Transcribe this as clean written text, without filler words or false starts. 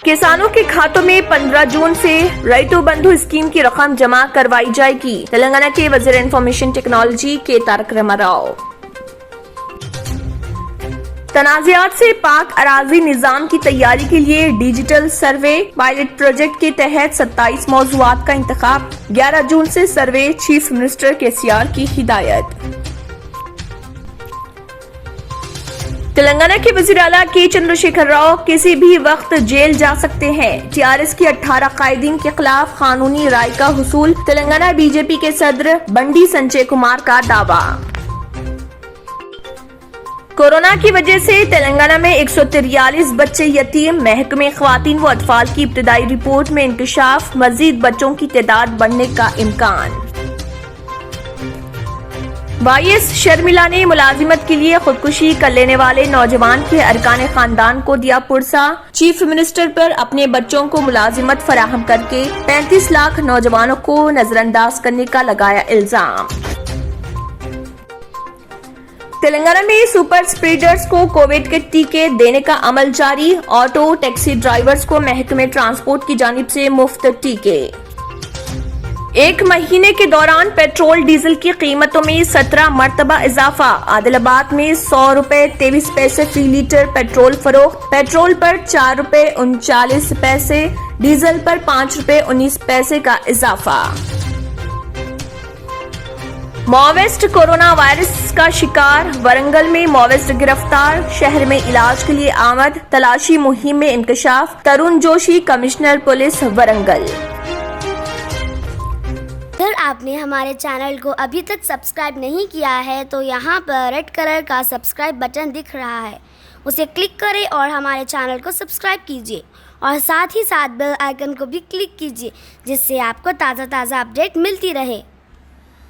किसानों के खातों में 15 जून से रैतु बंधु स्कीम की रकम जमा करवाई जाएगी। तेलंगाना के वजीर इंफॉर्मेशन टेक्नोलॉजी के तारक रामाराव। तनाज़ात से पाक अराजी निजाम की तैयारी के लिए डिजिटल सर्वे पायलट प्रोजेक्ट के तहत 27 मौज़ूआत का इंतखाब। 11 जून से सर्वे, चीफ मिनिस्टर केसीआर की हिदायत। तेलंगाना के वज़ीर आला के चंद्रशेखर राव किसी भी वक्त जेल जा सकते हैं। टीआरएस के 18 कायदीन के खिलाफ कानूनी राय का हुसूल। तेलंगाना बीजेपी के सदर बंडी संजय कुमार का दावा। कोरोना की वजह से तेलंगाना में 143 बच्चे यतीम। महकमे ख्वातीन व अतफाल की इब्तदाई रिपोर्ट में इंकशाफ। मजीद बच्चों की तादाद बढ़ने का इम्कान। वाईएस शर्मिला ने मुलाजिमत के लिए खुदकुशी कर लेने वाले नौजवान के अरकान खानदान को दिया पुरसा। चीफ मिनिस्टर पर अपने बच्चों को मुलाजिमत फराहम करके 35 लाख नौजवानों को नजरअंदाज करने का लगाया इल्जाम। तेलंगाना में सुपर स्प्रेडर्स को कोविड के टीके देने का अमल जारी। ऑटो टैक्सी ड्राइवर्स को महकमे ट्रांसपोर्ट की जानिब से मुफ्त टीके। एक महीने के दौरान पेट्रोल डीजल की कीमतों में 17 मरतबा इजाफा। आदिलाबाद में 100 रुपए 23 पैसे फी लीटर पेट्रोल फरोख्त। पेट्रोल पर 4 रुपए 39 पैसे, डीजल पर 5 रुपए 19 पैसे का इजाफा। माओवादिस्ट कोरोना वायरस का शिकार। वरंगल में माओवादिस्ट गिरफ्तार। शहर में इलाज के लिए आमद। तलाशी मुहिम में इंकशाफ। तरुण जोशी, कमिश्नर पुलिस, वरंगल। अगर आपने हमारे चैनल को अभी तक सब्सक्राइब नहीं किया है तो यहाँ पर रेड कलर का सब्सक्राइब बटन दिख रहा है, उसे क्लिक करें और हमारे चैनल को सब्सक्राइब कीजिए और साथ ही साथ बेल आइकन को भी क्लिक कीजिए, जिससे आपको ताज़ा अपडेट मिलती रहे।